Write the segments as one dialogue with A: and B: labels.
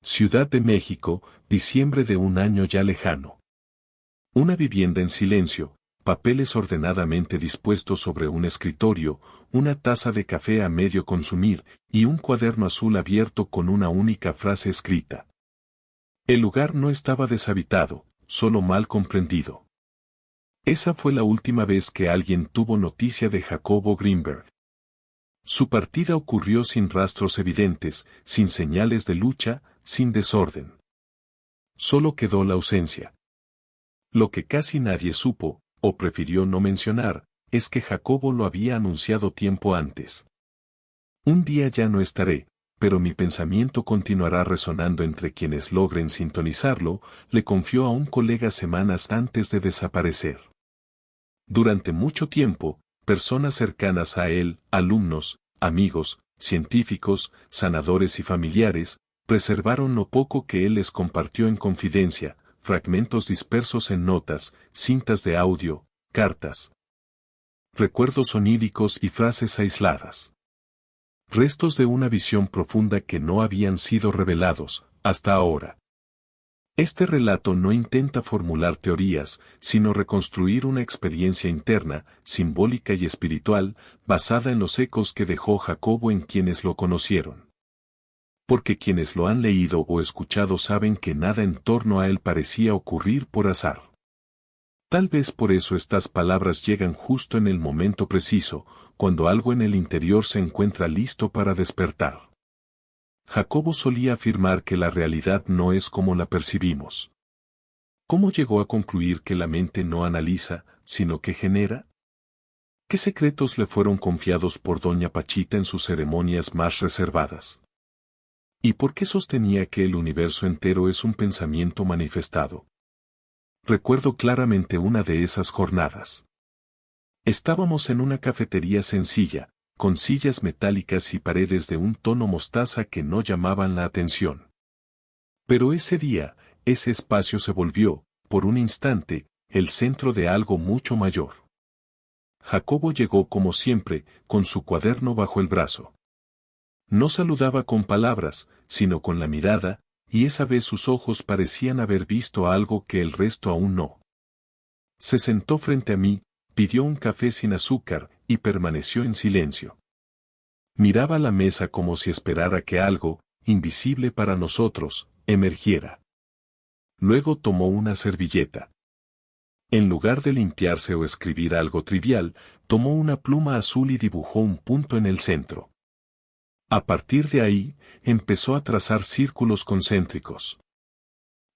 A: Ciudad de México, diciembre de un año ya lejano. Una vivienda en silencio, papeles ordenadamente dispuestos sobre un escritorio, una taza de café a medio consumir, y un cuaderno azul abierto con una única frase escrita. El lugar no estaba deshabitado, solo mal comprendido. Esa fue la última vez que alguien tuvo noticia de Jacobo Greenberg. Su partida ocurrió sin rastros evidentes, sin señales de lucha, sin desorden. Solo quedó la ausencia. Lo que casi nadie supo, o prefirió no mencionar, es que Jacobo lo había anunciado tiempo antes. Un día ya no estaré, pero mi pensamiento continuará resonando entre quienes logren sintonizarlo, le confió a un colega semanas antes de desaparecer. Durante mucho tiempo, personas cercanas a él, alumnos, amigos, científicos, sanadores y familiares, preservaron lo poco que él les compartió en confidencia, fragmentos dispersos en notas, cintas de audio, cartas, recuerdos oníricos y frases aisladas. Restos de una visión profunda que no habían sido revelados, hasta ahora. Este relato no intenta formular teorías, sino reconstruir una experiencia interna, simbólica y espiritual, basada en los ecos que dejó Jacobo en quienes lo conocieron. Porque quienes lo han leído o escuchado saben que nada en torno a él parecía ocurrir por azar. Tal vez por eso estas palabras llegan justo en el momento preciso, cuando algo en el interior se encuentra listo para despertar. Jacobo solía afirmar que la realidad no es como la percibimos. ¿Cómo llegó a concluir que la mente no analiza, sino que genera? ¿Qué secretos le fueron confiados por doña Pachita en sus ceremonias más reservadas? ¿Y por qué sostenía que el universo entero es un pensamiento manifestado? Recuerdo claramente una de esas jornadas. Estábamos en una cafetería sencilla, con sillas metálicas y paredes de un tono mostaza que no llamaban la atención. Pero ese día, ese espacio se volvió, por un instante, el centro de algo mucho mayor. Jacobo llegó como siempre, con su cuaderno bajo el brazo. No saludaba con palabras, sino con la mirada, y esa vez sus ojos parecían haber visto algo que el resto aún no. Se sentó frente a mí, pidió un café sin azúcar, y permaneció en silencio. Miraba la mesa como si esperara que algo, invisible para nosotros, emergiera. Luego tomó una servilleta. En lugar de limpiarse o escribir algo trivial, tomó una pluma azul y dibujó un punto en el centro. A partir de ahí, empezó a trazar círculos concéntricos.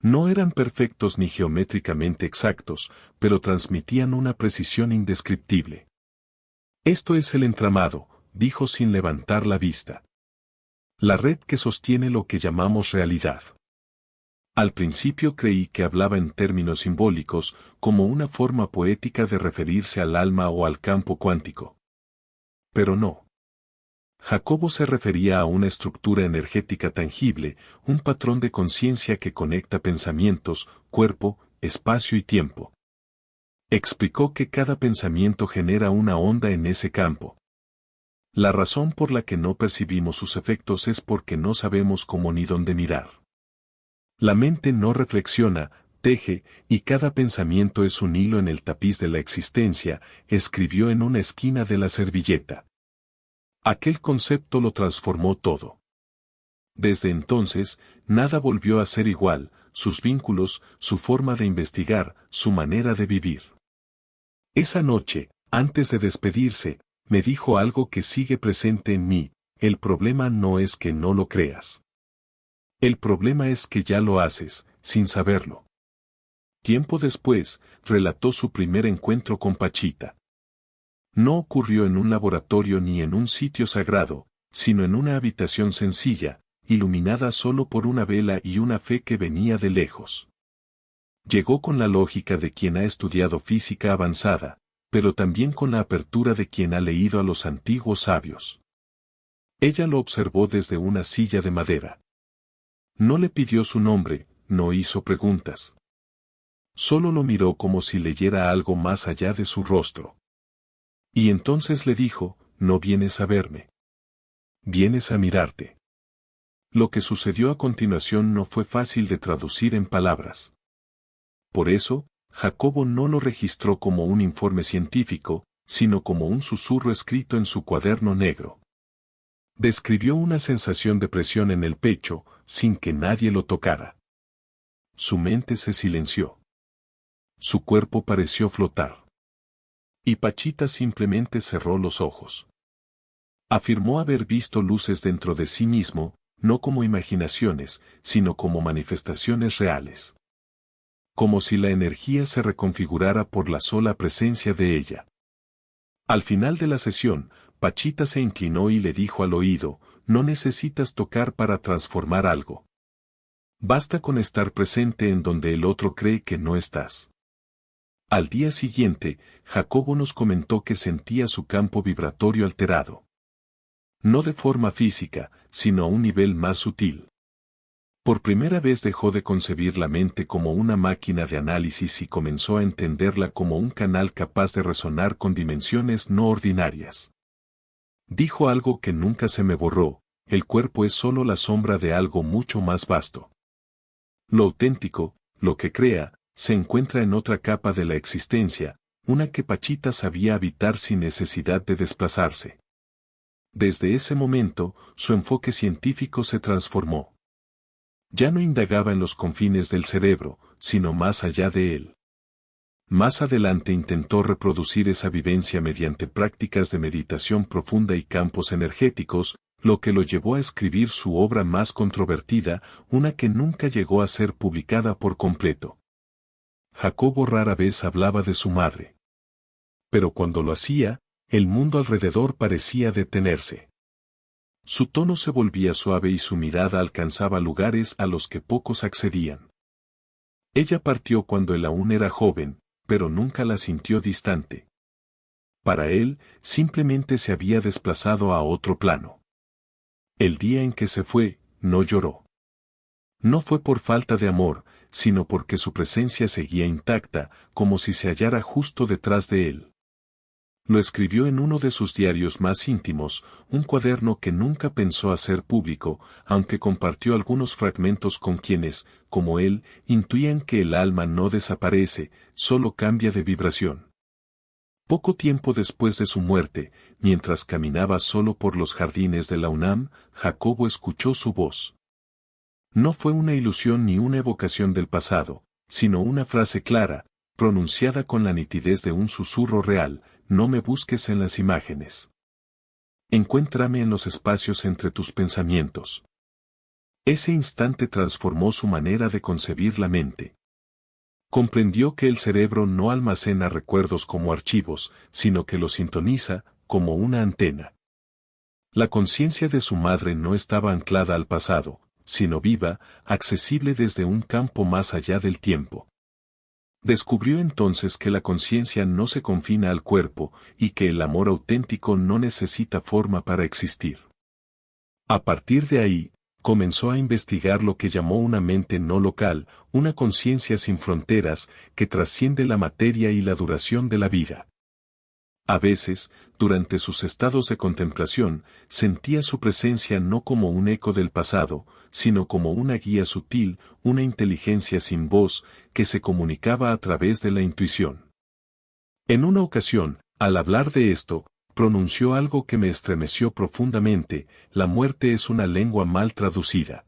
A: No eran perfectos ni geométricamente exactos, pero transmitían una precisión indescriptible. Esto es el entramado, dijo sin levantar la vista. La red que sostiene lo que llamamos realidad. Al principio creí que hablaba en términos simbólicos, como una forma poética de referirse al alma o al campo cuántico. Pero no. Jacobo se refería a una estructura energética tangible, un patrón de conciencia que conecta pensamientos, cuerpo, espacio y tiempo. Explicó que cada pensamiento genera una onda en ese campo. La razón por la que no percibimos sus efectos es porque no sabemos cómo ni dónde mirar. La mente no reflexiona, teje, y cada pensamiento es un hilo en el tapiz de la existencia, escribió en una esquina de la servilleta. Aquel concepto lo transformó todo. Desde entonces, nada volvió a ser igual, sus vínculos, su forma de investigar, su manera de vivir. Esa noche, antes de despedirse, me dijo algo que sigue presente en mí: el problema no es que no lo creas. El problema es que ya lo haces, sin saberlo. Tiempo después, relató su primer encuentro con Pachita. No ocurrió en un laboratorio ni en un sitio sagrado, sino en una habitación sencilla, iluminada solo por una vela y una fe que venía de lejos. Llegó con la lógica de quien ha estudiado física avanzada, pero también con la apertura de quien ha leído a los antiguos sabios. Ella lo observó desde una silla de madera. No le pidió su nombre, no hizo preguntas. Solo lo miró como si leyera algo más allá de su rostro. Y entonces le dijo: no vienes a verme. Vienes a mirarte. Lo que sucedió a continuación no fue fácil de traducir en palabras. Por eso, Jacobo no lo registró como un informe científico, sino como un susurro escrito en su cuaderno negro. Describió una sensación de presión en el pecho, sin que nadie lo tocara. Su mente se silenció. Su cuerpo pareció flotar. Y Pachita simplemente cerró los ojos. Afirmó haber visto luces dentro de sí mismo, no como imaginaciones, sino como manifestaciones reales. Como si la energía se reconfigurara por la sola presencia de ella. Al final de la sesión, Pachita se inclinó y le dijo al oído, no necesitas tocar para transformar algo. Basta con estar presente en donde el otro cree que no estás. Al día siguiente, Jacobo nos comentó que sentía su campo vibratorio alterado. No de forma física, sino a un nivel más sutil. Por primera vez dejó de concebir la mente como una máquina de análisis y comenzó a entenderla como un canal capaz de resonar con dimensiones no ordinarias. Dijo algo que nunca se me borró, el cuerpo es solo la sombra de algo mucho más vasto. Lo auténtico, lo que crea, se encuentra en otra capa de la existencia, una que Pachita sabía habitar sin necesidad de desplazarse. Desde ese momento, su enfoque científico se transformó. Ya no indagaba en los confines del cerebro, sino más allá de él. Más adelante intentó reproducir esa vivencia mediante prácticas de meditación profunda y campos energéticos, lo que lo llevó a escribir su obra más controvertida, una que nunca llegó a ser publicada por completo. Jacobo rara vez hablaba de su madre. Pero cuando lo hacía, el mundo alrededor parecía detenerse. Su tono se volvía suave y su mirada alcanzaba lugares a los que pocos accedían. Ella partió cuando él aún era joven, pero nunca la sintió distante. Para él, simplemente se había desplazado a otro plano. El día en que se fue, no lloró. No fue por falta de amor, sino porque su presencia seguía intacta, como si se hallara justo detrás de él. Lo escribió en uno de sus diarios más íntimos, un cuaderno que nunca pensó hacer público, aunque compartió algunos fragmentos con quienes, como él, intuían que el alma no desaparece, solo cambia de vibración. Poco tiempo después de su muerte, mientras caminaba solo por los jardines de la UNAM, Jacobo escuchó su voz. No fue una ilusión ni una evocación del pasado, sino una frase clara, pronunciada con la nitidez de un susurro real: no me busques en las imágenes. Encuéntrame en los espacios entre tus pensamientos. Ese instante transformó su manera de concebir la mente. Comprendió que el cerebro no almacena recuerdos como archivos, sino que los sintoniza, como una antena. La conciencia de su madre no estaba anclada al pasado, sino viva, accesible desde un campo más allá del tiempo. Descubrió entonces que la conciencia no se confina al cuerpo y que el amor auténtico no necesita forma para existir. A partir de ahí, comenzó a investigar lo que llamó una mente no local, una conciencia sin fronteras que trasciende la materia y la duración de la vida. A veces, durante sus estados de contemplación, sentía su presencia no como un eco del pasado, sino como una guía sutil, una inteligencia sin voz, que se comunicaba a través de la intuición. En una ocasión, al hablar de esto, pronunció algo que me estremeció profundamente: la muerte es una lengua mal traducida.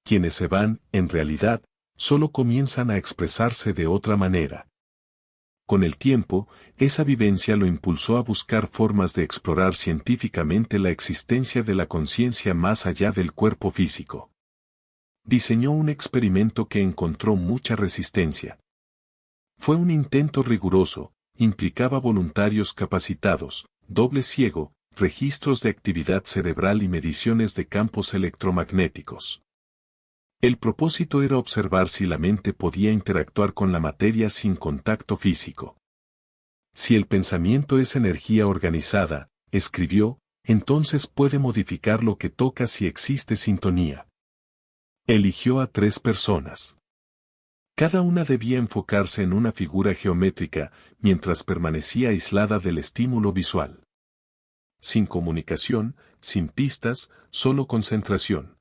A: Quienes se van, en realidad, solo comienzan a expresarse de otra manera. Con el tiempo, esa vivencia lo impulsó a buscar formas de explorar científicamente la existencia de la conciencia más allá del cuerpo físico. Diseñó un experimento que encontró mucha resistencia. Fue un intento riguroso, implicaba voluntarios capacitados, doble ciego, registros de actividad cerebral y mediciones de campos electromagnéticos. El propósito era observar si la mente podía interactuar con la materia sin contacto físico. Si el pensamiento es energía organizada, escribió, entonces puede modificar lo que toca si existe sintonía. Eligió a 3 personas. Cada una debía enfocarse en una figura geométrica, mientras permanecía aislada del estímulo visual. Sin comunicación, sin pistas, solo concentración.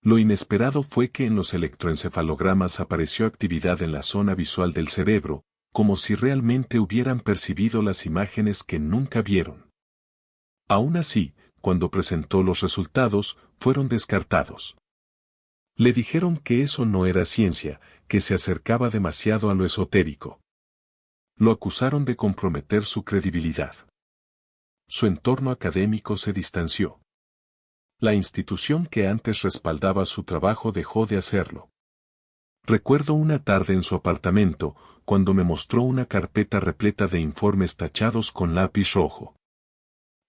A: Lo inesperado fue que en los electroencefalogramas apareció actividad en la zona visual del cerebro, como si realmente hubieran percibido las imágenes que nunca vieron. Aún así, cuando presentó los resultados, fueron descartados. Le dijeron que eso no era ciencia, que se acercaba demasiado a lo esotérico. Lo acusaron de comprometer su credibilidad. Su entorno académico se distanció. La institución que antes respaldaba su trabajo dejó de hacerlo. Recuerdo una tarde en su apartamento, cuando me mostró una carpeta repleta de informes tachados con lápiz rojo.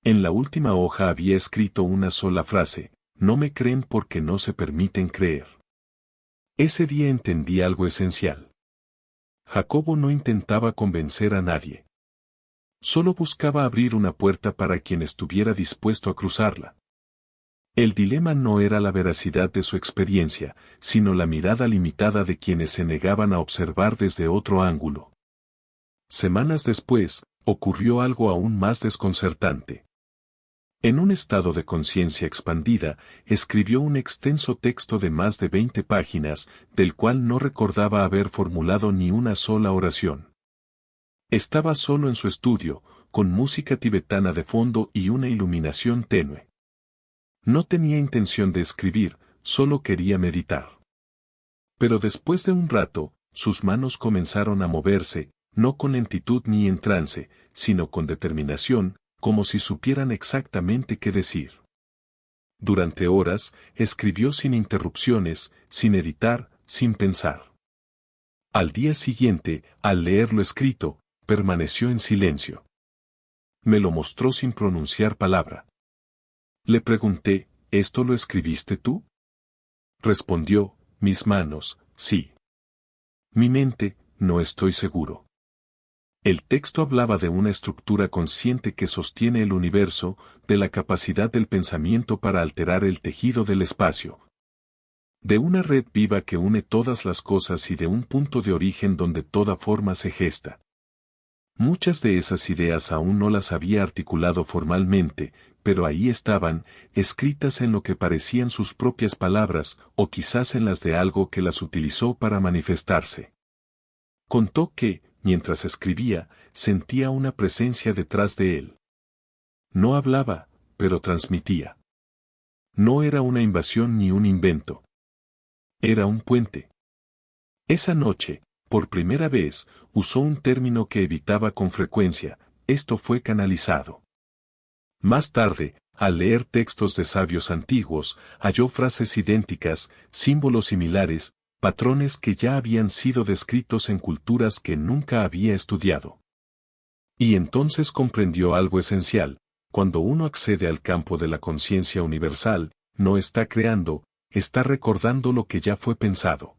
A: En la última hoja había escrito una sola frase: no me creen porque no se permiten creer. Ese día entendí algo esencial. Jacobo no intentaba convencer a nadie. Solo buscaba abrir una puerta para quien estuviera dispuesto a cruzarla. El dilema no era la veracidad de su experiencia, sino la mirada limitada de quienes se negaban a observar desde otro ángulo. Semanas después, ocurrió algo aún más desconcertante. En un estado de conciencia expandida, escribió un extenso texto de más de 20 páginas, del cual no recordaba haber formulado ni una sola oración. Estaba solo en su estudio, con música tibetana de fondo y una iluminación tenue. No tenía intención de escribir, solo quería meditar. Pero después de un rato, sus manos comenzaron a moverse, no con lentitud ni en trance, sino con determinación, como si supieran exactamente qué decir. Durante horas, escribió sin interrupciones, sin editar, sin pensar. Al día siguiente, al leer lo escrito, permaneció en silencio. Me lo mostró sin pronunciar palabra. Le pregunté: ¿esto lo escribiste tú? Respondió: mis manos, sí. Mi mente, no estoy seguro. El texto hablaba de una estructura consciente que sostiene el universo, de la capacidad del pensamiento para alterar el tejido del espacio. De una red viva que une todas las cosas y de un punto de origen donde toda forma se gesta. Muchas de esas ideas aún no las había articulado formalmente, pero ahí estaban, escritas en lo que parecían sus propias palabras, o quizás en las de algo que las utilizó para manifestarse. Contó que, mientras escribía, sentía una presencia detrás de él. No hablaba, pero transmitía. No era una invasión ni un invento. Era un puente. Esa noche, por primera vez, usó un término que evitaba con frecuencia: esto fue canalizado. Más tarde, al leer textos de sabios antiguos, halló frases idénticas, símbolos similares, patrones que ya habían sido descritos en culturas que nunca había estudiado. Y entonces comprendió algo esencial: cuando uno accede al campo de la conciencia universal, no está creando, está recordando lo que ya fue pensado.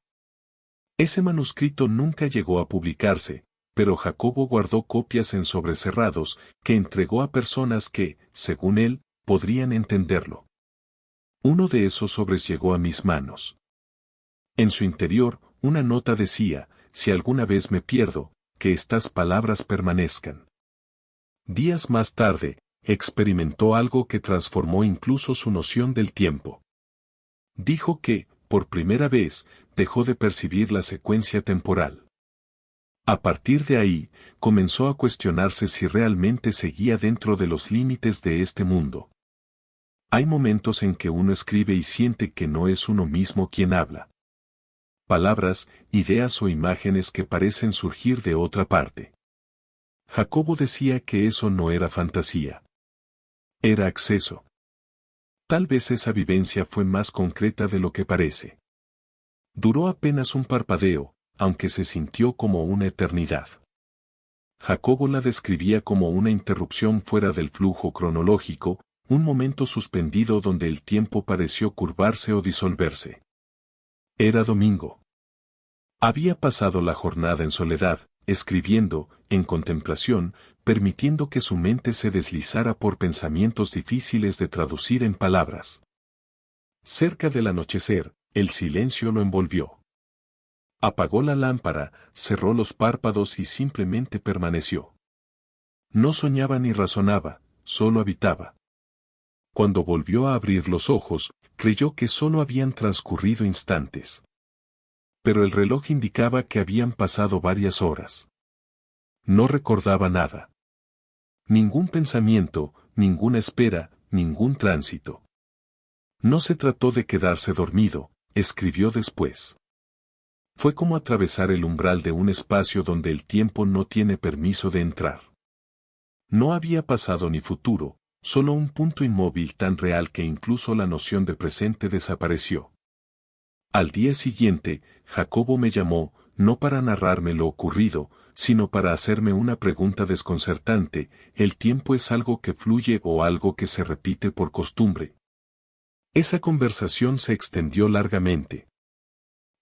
A: Ese manuscrito nunca llegó a publicarse, pero Jacobo guardó copias en sobres cerrados, que entregó a personas que, según él, podrían entenderlo. Uno de esos sobres llegó a mis manos. En su interior, una nota decía: si alguna vez me pierdo, que estas palabras permanezcan. Días más tarde, experimentó algo que transformó incluso su noción del tiempo. Dijo que, por primera vez, dejó de percibir la secuencia temporal. A partir de ahí, comenzó a cuestionarse si realmente seguía dentro de los límites de este mundo. Hay momentos en que uno escribe y siente que no es uno mismo quien habla. Palabras, ideas o imágenes que parecen surgir de otra parte. Jacobo decía que eso no era fantasía. Era acceso. Tal vez esa vivencia fue más concreta de lo que parece. Duró apenas un parpadeo, aunque se sintió como una eternidad. Jacobo la describía como una interrupción fuera del flujo cronológico, un momento suspendido donde el tiempo pareció curvarse o disolverse. Era domingo. Había pasado la jornada en soledad, escribiendo, en contemplación, permitiendo que su mente se deslizara por pensamientos difíciles de traducir en palabras. Cerca del anochecer, el silencio lo envolvió. Apagó la lámpara, cerró los párpados y simplemente permaneció. No soñaba ni razonaba, solo habitaba. Cuando volvió a abrir los ojos, creyó que solo habían transcurrido instantes. Pero el reloj indicaba que habían pasado varias horas. No recordaba nada. Ningún pensamiento, ninguna espera, ningún tránsito. No se trató de quedarse dormido, escribió después. Fue como atravesar el umbral de un espacio donde el tiempo no tiene permiso de entrar. No había pasado ni futuro, solo un punto inmóvil tan real que incluso la noción de presente desapareció. Al día siguiente, Jacobo me llamó, no para narrarme lo ocurrido, sino para hacerme una pregunta desconcertante: ¿el tiempo es algo que fluye o algo que se repite por costumbre? Esa conversación se extendió largamente.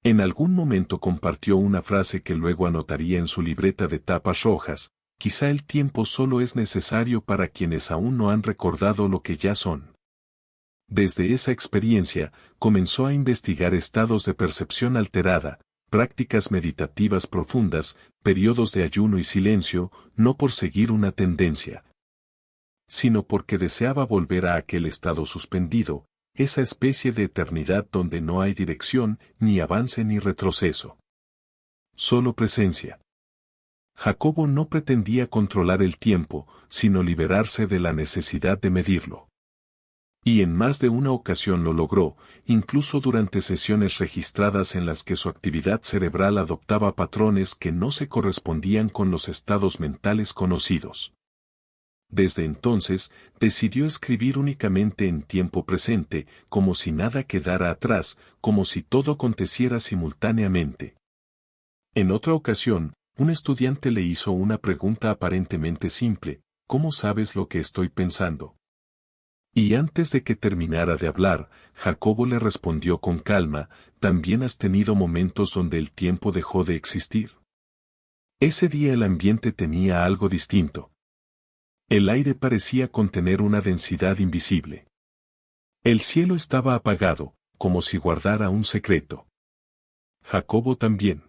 A: En algún momento compartió una frase que luego anotaría en su libreta de tapas rojas: quizá el tiempo solo es necesario para quienes aún no han recordado lo que ya son. Desde esa experiencia, comenzó a investigar estados de percepción alterada, prácticas meditativas profundas, periodos de ayuno y silencio, no por seguir una tendencia, sino porque deseaba volver a aquel estado suspendido, esa especie de eternidad donde no hay dirección, ni avance ni retroceso. Solo presencia. Jacobo no pretendía controlar el tiempo, sino liberarse de la necesidad de medirlo. Y en más de una ocasión lo logró, incluso durante sesiones registradas en las que su actividad cerebral adoptaba patrones que no se correspondían con los estados mentales conocidos. Desde entonces, decidió escribir únicamente en tiempo presente, como si nada quedara atrás, como si todo aconteciera simultáneamente. En otra ocasión, un estudiante le hizo una pregunta aparentemente simple: ¿cómo sabes lo que estoy pensando? Y antes de que terminara de hablar, Jacobo le respondió con calma: ¿también has tenido momentos donde el tiempo dejó de existir? Ese día el ambiente tenía algo distinto. El aire parecía contener una densidad invisible. El cielo estaba apagado, como si guardara un secreto. Jacobo también.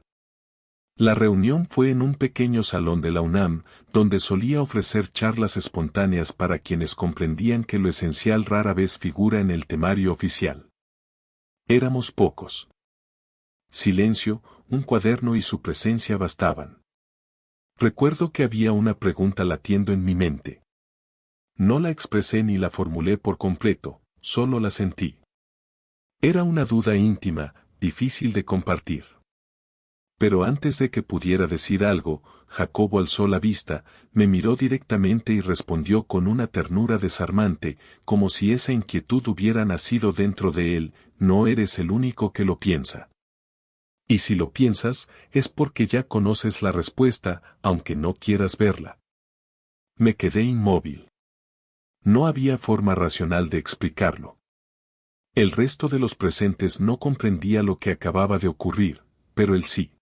A: La reunión fue en un pequeño salón de la UNAM, donde solía ofrecer charlas espontáneas para quienes comprendían que lo esencial rara vez figura en el temario oficial. Éramos pocos. Silencio, un cuaderno y su presencia bastaban. Recuerdo que había una pregunta latiendo en mi mente. No la expresé ni la formulé por completo, solo la sentí. Era una duda íntima, difícil de compartir. Pero antes de que pudiera decir algo, Jacobo alzó la vista, me miró directamente y respondió con una ternura desarmante, como si esa inquietud hubiera nacido dentro de él: no eres el único que lo piensa. Y si lo piensas, es porque ya conoces la respuesta, aunque no quieras verla. Me quedé inmóvil. No había forma racional de explicarlo. El resto de los presentes no comprendía lo que acababa de ocurrir, pero él sí.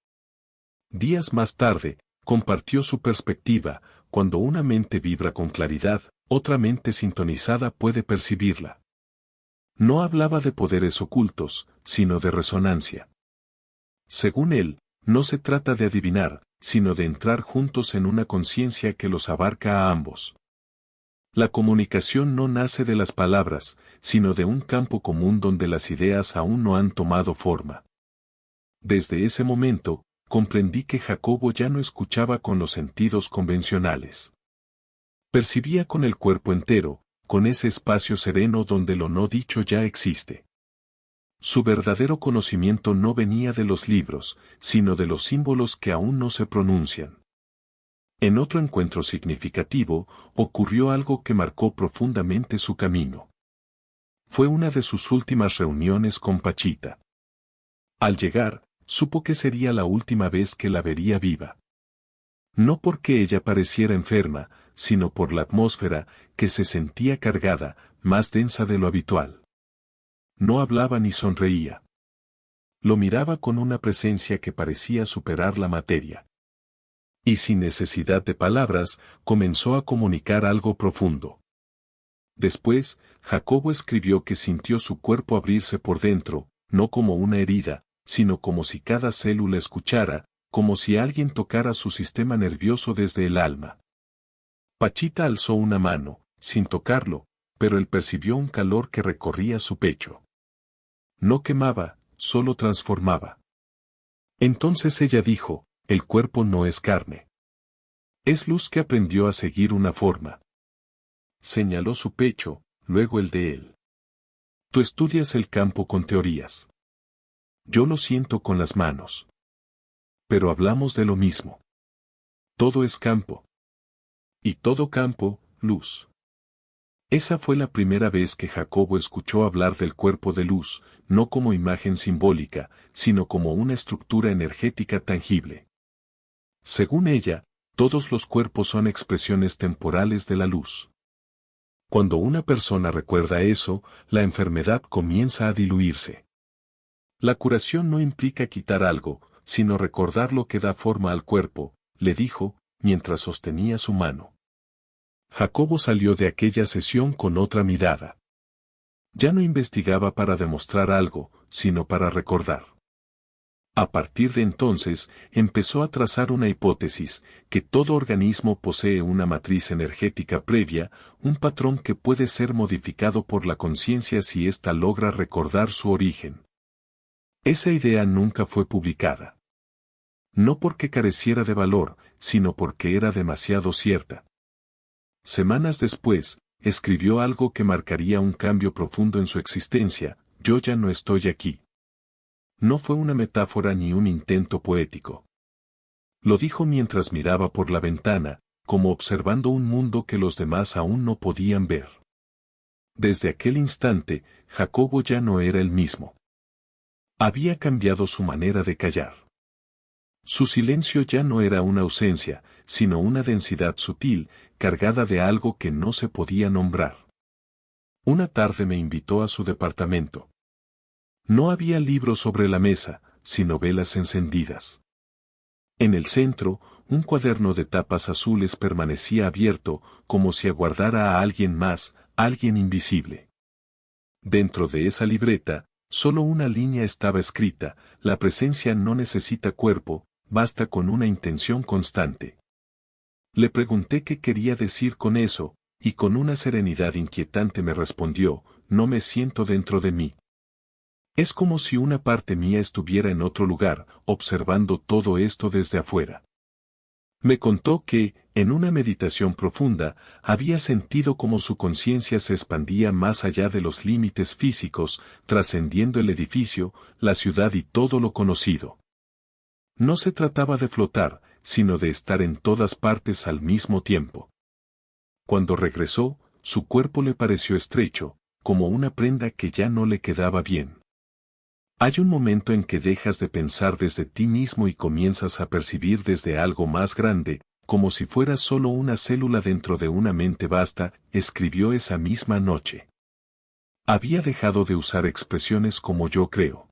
A: Días más tarde, compartió su perspectiva: cuando una mente vibra con claridad, otra mente sintonizada puede percibirla. No hablaba de poderes ocultos, sino de resonancia. Según él, no se trata de adivinar, sino de entrar juntos en una conciencia que los abarca a ambos. La comunicación no nace de las palabras, sino de un campo común donde las ideas aún no han tomado forma. Desde ese momento, comprendí que Jacobo ya no escuchaba con los sentidos convencionales. Percibía con el cuerpo entero, con ese espacio sereno donde lo no dicho ya existe. Su verdadero conocimiento no venía de los libros, sino de los símbolos que aún no se pronuncian. En otro encuentro significativo, ocurrió algo que marcó profundamente su camino. Fue una de sus últimas reuniones con Pachita. Al llegar, supo que sería la última vez que la vería viva. No porque ella pareciera enferma, sino por la atmósfera, que se sentía cargada, más densa de lo habitual. No hablaba ni sonreía. Lo miraba con una presencia que parecía superar la materia. Y sin necesidad de palabras, comenzó a comunicar algo profundo. Después, Jacobo escribió que sintió su cuerpo abrirse por dentro, no como una herida, sino como si cada célula escuchara, como si alguien tocara su sistema nervioso desde el alma. Pachita alzó una mano, sin tocarlo, pero él percibió un calor que recorría su pecho. No quemaba, solo transformaba. Entonces ella dijo, el cuerpo no es carne. Es luz que aprendió a seguir una forma. Señaló su pecho, luego el de él. Tú estudias el campo con teorías. Yo lo siento con las manos. Pero hablamos de lo mismo. Todo es campo. Y todo campo, luz. Esa fue la primera vez que Jacobo escuchó hablar del cuerpo de luz, no como imagen simbólica, sino como una estructura energética tangible. Según ella, todos los cuerpos son expresiones temporales de la luz. Cuando una persona recuerda eso, la enfermedad comienza a diluirse. La curación no implica quitar algo, sino recordar lo que da forma al cuerpo, le dijo, mientras sostenía su mano. Jacobo salió de aquella sesión con otra mirada. Ya no investigaba para demostrar algo, sino para recordar. A partir de entonces, empezó a trazar una hipótesis, que todo organismo posee una matriz energética previa, un patrón que puede ser modificado por la conciencia si ésta logra recordar su origen. Esa idea nunca fue publicada. No porque careciera de valor, sino porque era demasiado cierta. Semanas después, escribió algo que marcaría un cambio profundo en su existencia: yo ya no estoy aquí. No fue una metáfora ni un intento poético. Lo dijo mientras miraba por la ventana, como observando un mundo que los demás aún no podían ver. Desde aquel instante, Jacobo ya no era el mismo. Había cambiado su manera de callar. Su silencio ya no era una ausencia, sino una densidad sutil, cargada de algo que no se podía nombrar. Una tarde me invitó a su departamento. No había libros sobre la mesa, sino velas encendidas. En el centro, un cuaderno de tapas azules permanecía abierto, como si aguardara a alguien más, alguien invisible. Dentro de esa libreta, solo una línea estaba escrita: la presencia no necesita cuerpo, basta con una intención constante. Le pregunté qué quería decir con eso, y con una serenidad inquietante me respondió: no me siento dentro de mí. Es como si una parte mía estuviera en otro lugar, observando todo esto desde afuera. Me contó que, en una meditación profunda, había sentido cómo su conciencia se expandía más allá de los límites físicos, trascendiendo el edificio, la ciudad y todo lo conocido. No se trataba de flotar, sino de estar en todas partes al mismo tiempo. Cuando regresó, su cuerpo le pareció estrecho, como una prenda que ya no le quedaba bien. Hay un momento en que dejas de pensar desde ti mismo y comienzas a percibir desde algo más grande, como si fueras solo una célula dentro de una mente vasta, escribió esa misma noche. Había dejado de usar expresiones como yo creo.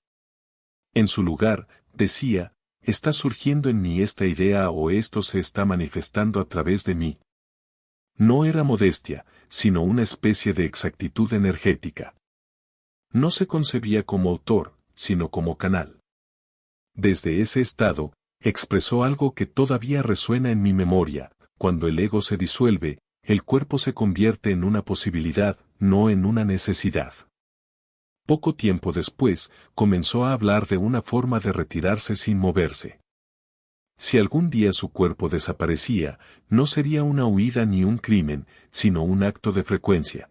A: En su lugar, decía: está surgiendo en mí esta idea o esto se está manifestando a través de mí. No era modestia, sino una especie de exactitud energética. No se concebía como autor, sino como canal. Desde ese estado, expresó algo que todavía resuena en mi memoria: cuando el ego se disuelve, el cuerpo se convierte en una posibilidad, no en una necesidad. Poco tiempo después, comenzó a hablar de una forma de retirarse sin moverse. Si algún día su cuerpo desaparecía, no sería una huida ni un crimen, sino un acto de frecuencia.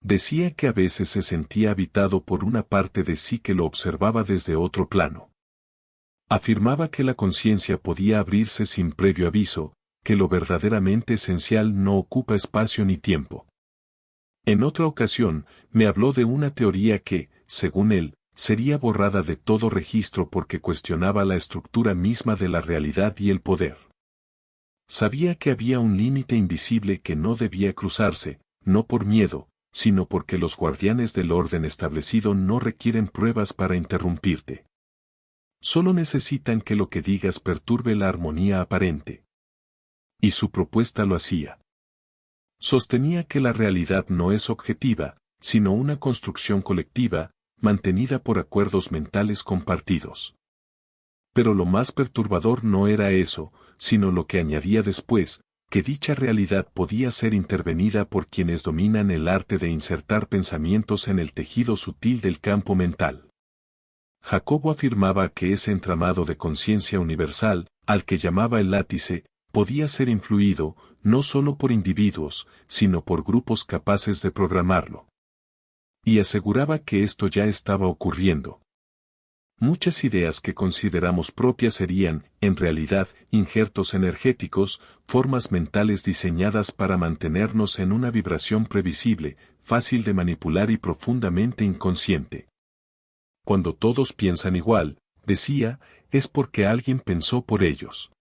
A: Decía que a veces se sentía habitado por una parte de sí que lo observaba desde otro plano. Afirmaba que la conciencia podía abrirse sin previo aviso, que lo verdaderamente esencial no ocupa espacio ni tiempo. En otra ocasión, me habló de una teoría que, según él, sería borrada de todo registro porque cuestionaba la estructura misma de la realidad y el poder. Sabía que había un límite invisible que no debía cruzarse, no por miedo, sino porque los guardianes del orden establecido no requieren pruebas para interrumpirte. Solo necesitan que lo que digas perturbe la armonía aparente. Y su propuesta lo hacía. Sostenía que la realidad no es objetiva, sino una construcción colectiva, mantenida por acuerdos mentales compartidos. Pero lo más perturbador no era eso, sino lo que añadía después: que dicha realidad podía ser intervenida por quienes dominan el arte de insertar pensamientos en el tejido sutil del campo mental. Jacobo afirmaba que ese entramado de conciencia universal, al que llamaba el látice, podía ser influido, no solo por individuos, sino por grupos capaces de programarlo. Y aseguraba que esto ya estaba ocurriendo. Muchas ideas que consideramos propias serían, en realidad, injertos energéticos, formas mentales diseñadas para mantenernos en una vibración previsible, fácil de manipular y profundamente inconsciente. Cuando todos piensan igual, decía, es porque alguien pensó por ellos.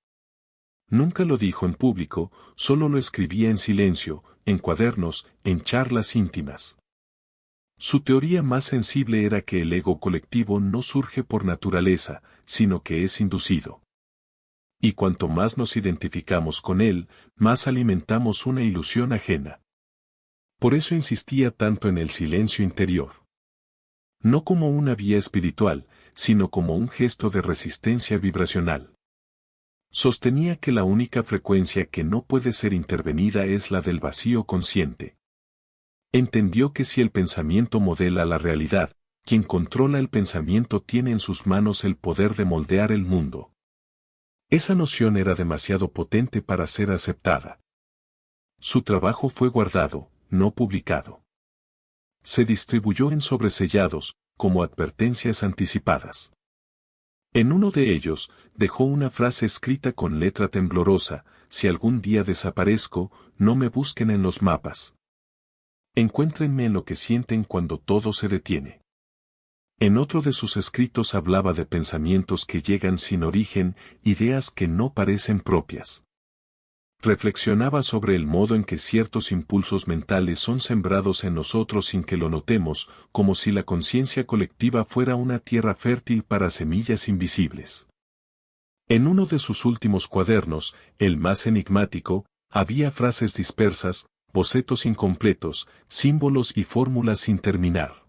A: Nunca lo dijo en público, solo lo escribía en silencio, en cuadernos, en charlas íntimas. Su teoría más sensible era que el ego colectivo no surge por naturaleza, sino que es inducido. Y cuanto más nos identificamos con él, más alimentamos una ilusión ajena. Por eso insistía tanto en el silencio interior. No como una vía espiritual, sino como un gesto de resistencia vibracional. Sostenía que la única frecuencia que no puede ser intervenida es la del vacío consciente. Entendió que si el pensamiento modela la realidad, quien controla el pensamiento tiene en sus manos el poder de moldear el mundo. Esa noción era demasiado potente para ser aceptada. Su trabajo fue guardado, no publicado. Se distribuyó en sobresellados, como advertencias anticipadas. En uno de ellos, dejó una frase escrita con letra temblorosa: si algún día desaparezco, no me busquen en los mapas. Encuéntrenme en lo que sienten cuando todo se detiene. En otro de sus escritos hablaba de pensamientos que llegan sin origen, ideas que no parecen propias. Reflexionaba sobre el modo en que ciertos impulsos mentales son sembrados en nosotros sin que lo notemos, como si la conciencia colectiva fuera una tierra fértil para semillas invisibles. En uno de sus últimos cuadernos, el más enigmático, había frases dispersas, bocetos incompletos, símbolos y fórmulas sin terminar.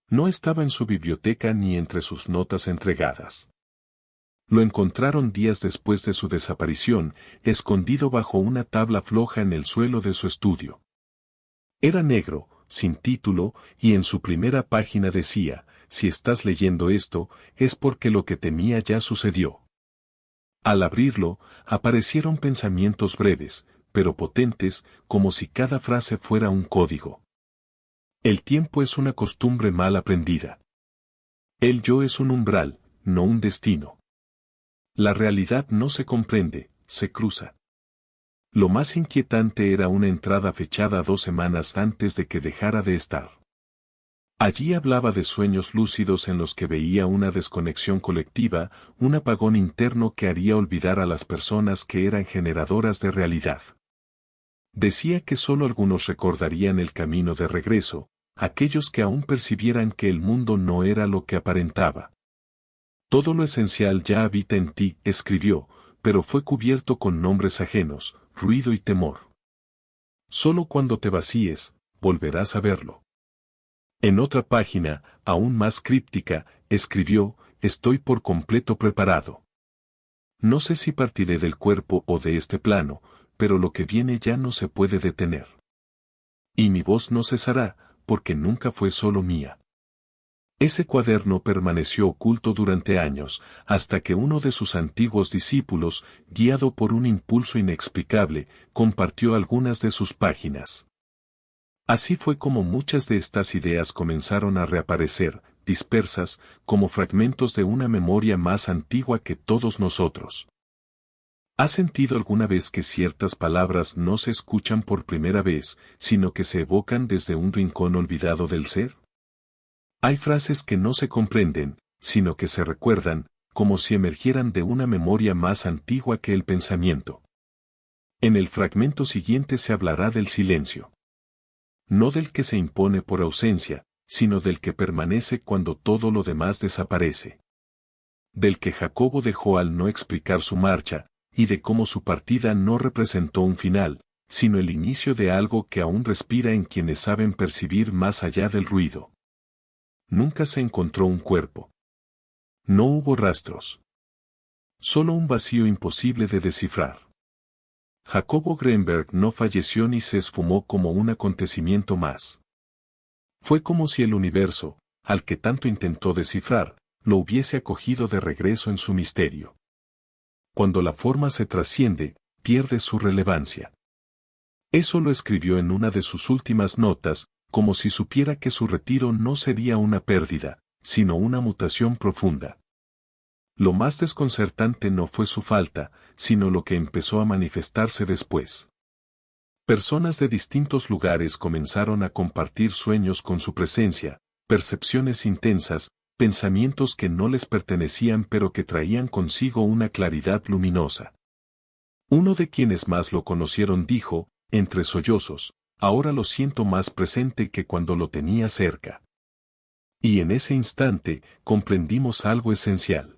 A: No estaba en su biblioteca ni entre sus notas entregadas. Lo encontraron días después de su desaparición, escondido bajo una tabla floja en el suelo de su estudio. Era negro, sin título, y en su primera página decía: si estás leyendo esto, es porque lo que temía ya sucedió. Al abrirlo, aparecieron pensamientos breves, pero potentes, como si cada frase fuera un código. El tiempo es una costumbre mal aprendida. El yo es un umbral, no un destino. La realidad no se comprende, se cruza. Lo más inquietante era una entrada fechada 2 semanas antes de que dejara de estar. Allí hablaba de sueños lúcidos en los que veía una desconexión colectiva, un apagón interno que haría olvidar a las personas que eran generadoras de realidad. Decía que solo algunos recordarían el camino de regreso, aquellos que aún percibieran que el mundo no era lo que aparentaba. Todo lo esencial ya habita en ti, escribió, pero fue cubierto con nombres ajenos, ruido y temor. Solo cuando te vacíes, volverás a verlo. En otra página, aún más críptica, escribió: estoy por completo preparado. No sé si partiré del cuerpo o de este plano, pero lo que viene ya no se puede detener. Y mi voz no cesará, porque nunca fue solo mía. Ese cuaderno permaneció oculto durante años, hasta que uno de sus antiguos discípulos, guiado por un impulso inexplicable, compartió algunas de sus páginas. Así fue como muchas de estas ideas comenzaron a reaparecer, dispersas, como fragmentos de una memoria más antigua que todos nosotros. ¿Has sentido alguna vez que ciertas palabras no se escuchan por primera vez, sino que se evocan desde un rincón olvidado del ser? Hay frases que no se comprenden, sino que se recuerdan, como si emergieran de una memoria más antigua que el pensamiento. En el fragmento siguiente se hablará del silencio. No del que se impone por ausencia, sino del que permanece cuando todo lo demás desaparece. Del que Jacobo dejó al no explicar su marcha, y de cómo su partida no representó un final, sino el inicio de algo que aún respira en quienes saben percibir más allá del ruido. Nunca se encontró un cuerpo. No hubo rastros. Solo un vacío imposible de descifrar. Jacobo Greenberg no falleció ni se esfumó como un acontecimiento más. Fue como si el universo, al que tanto intentó descifrar, lo hubiese acogido de regreso en su misterio. Cuando la forma se trasciende, pierde su relevancia. Eso lo escribió en una de sus últimas notas, como si supiera que su retiro no sería una pérdida, sino una mutación profunda. Lo más desconcertante no fue su falta, sino lo que empezó a manifestarse después. Personas de distintos lugares comenzaron a compartir sueños con su presencia, percepciones intensas, pensamientos que no les pertenecían pero que traían consigo una claridad luminosa. Uno de quienes más lo conocieron dijo, entre sollozos, ahora lo siento más presente que cuando lo tenía cerca. Y en ese instante, comprendimos algo esencial.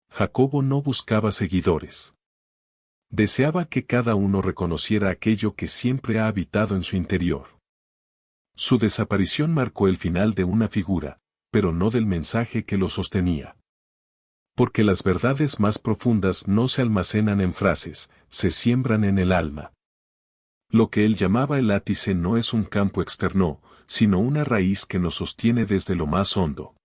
A: Jacobo no buscaba seguidores. Deseaba que cada uno reconociera aquello que siempre ha habitado en su interior. Su desaparición marcó el final de una figura, pero no del mensaje que lo sostenía. Porque las verdades más profundas no se almacenan en frases, se siembran en el alma. Lo que él llamaba el átice no es un campo externo, sino una raíz que nos sostiene desde lo más hondo.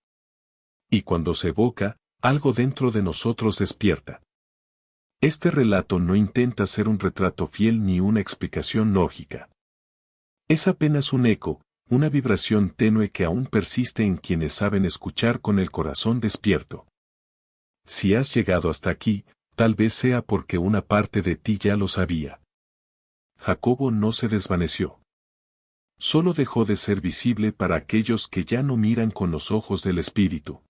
A: Y cuando se evoca, algo dentro de nosotros despierta. Este relato no intenta ser un retrato fiel ni una explicación lógica. Es apenas un eco, una vibración tenue que aún persiste en quienes saben escuchar con el corazón despierto. Si has llegado hasta aquí, tal vez sea porque una parte de ti ya lo sabía. Jacobo no se desvaneció. Solo dejó de ser visible para aquellos que ya no miran con los ojos del espíritu.